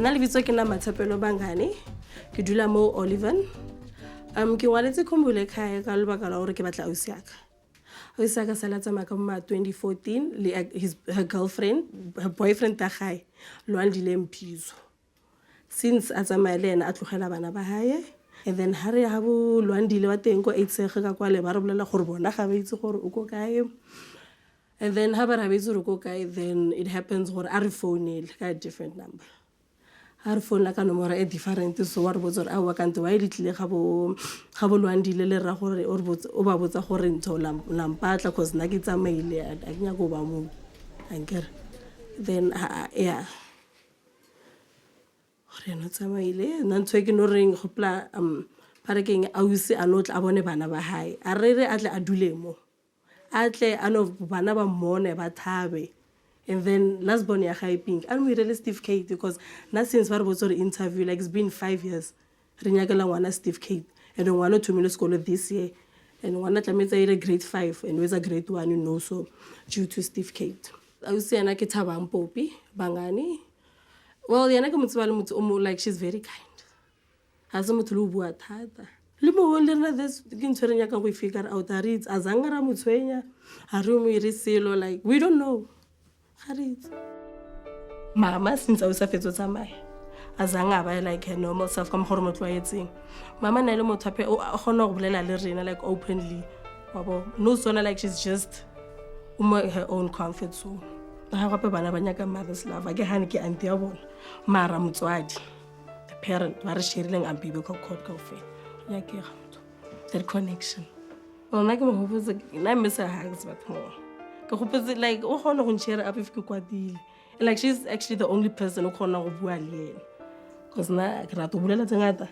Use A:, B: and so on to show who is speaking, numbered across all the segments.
A: nna lebitso ke nna Mathapelo Bangane ke dula mo Oliven. Ke ngwaletse Khumbule Ekhaya ka lebaka la hore ke batla ausi yaka. Ausi yaka sa latsa maka mo 2014 le her girlfriend, her boyfriend ta gae Lwandile Mpizo. Since a tsamaya le ena a tlogela bana ba hae, and then ha re ha bo Lwandile wa teng ko Itsege ka kwale ba re bolela gore bona ga ba itse gore o ko kae. And then ha ba ra ba itse gore o ko kae, then it happens gore a re founele ka a different number. Ha re founela ka nomoro e different, so wa re botsa gore a wa kante wa e ditlile ga bo Lwandile le ra gore o ba botsa gore ntho lampatla cause nna ke tsamaile a ke nya go ba mo ankere. Then yeah re no tsamaile nna ntho e ke no reng gopla ba re keng ausi a no tla a bone bana ba hae a re a tle a dule mo a tle a no bana ba mmone ba thabe. And then last born ya gae Pink and we really Steve Kate because na since ba re botsa re interview like it's been 5 years re nyakela ngwana Steve Kate and ngwana thomile sekolo this year and ngwana tlametsa ile grade 5 and was a grade 1 you know, so due to Steve Kate ausi yana ke Thabang Popi Bangane. Well yana ke motho ba le motho o mo like she's very kind ha se motho lo bua thata le mo le rena this ke ntse re nyaka go figure out a re azanga ra motshwenya ha re mo ire selo like we don't know. Mama since I was a fetso tsamaya azanga ba like her normal self ka mogoro motho wa etseng mama na le motho ape o gona go bolela le rena like openly wabo no sona like she's just her own comfort zone ha gape bana ba nyaka mother's love ke hane ke auntie ya bona mara motswadi the parent ba re sharing ambibe ka court ka ofela ya ke ga motho that connection bona ke mo hopotsa na miss her hugs but more like o gona go nshare up if ke kwatile like she's actually the only person o gona go bua le yena cause na ke rata bulela tsengata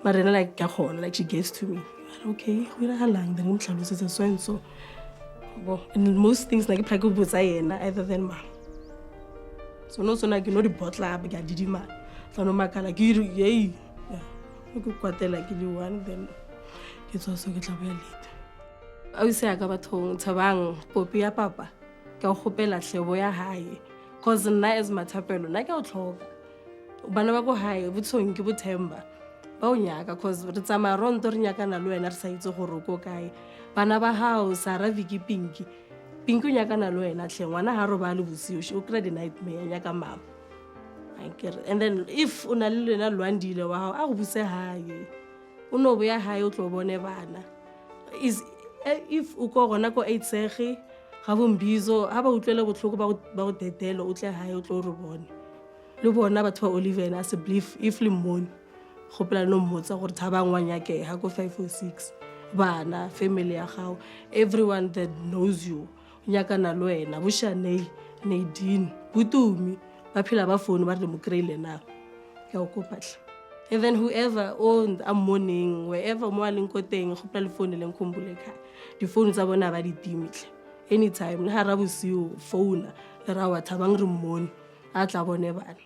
A: mara ena like ka gona like she gets to me okay go ira halang then mtlhalosetse so and so and most things like ke botsa yena other than mama so no so na ke no di bottle up ke didima fa no makala ke iri hey go kwatela ke le one then ke tso so ke tla bua late ausi ya ka bathong Thabang Popi ya papa ke go gopela hlebo ya hae cause nna as Mathapelo na ke o tlhoka bana ba go hae botsong ke bothemba ba o nyaka cause re tsamaya ronto re nyaka na le wena re sa itse gore go kae bana ba hao Sara Viki Pinki o nyaka na le wena hle ngwana ha ro ba le bosiu o kry the nightmare nyaka mama and then if una le lena Lwandile wa hao a go buse hae o no bo ya hae o tlo bone bana is if o go gona go Itsege ga bo Mbizo ha ba utlwele botlhoko ba go tetelo o tle hae o tlo re bone le bona batho ba Oliven as a belief if le mone gopela no mmotsa gore Thabang wa nyake ha go 506 bana family ya gago everyone that knows you nyaka na lo wena bo Shanel Nadine Butumi ba phela ba phone ba re mo kreile na ke o kopatla. And then whoever owned a morning wherever mo aleng ko teng go pla le phone le Khumbule Ekhaya di phone tsa bona ba di timitle anytime le ha ra bosiu phone le ra wa Thabang re mmone a tla bone bana.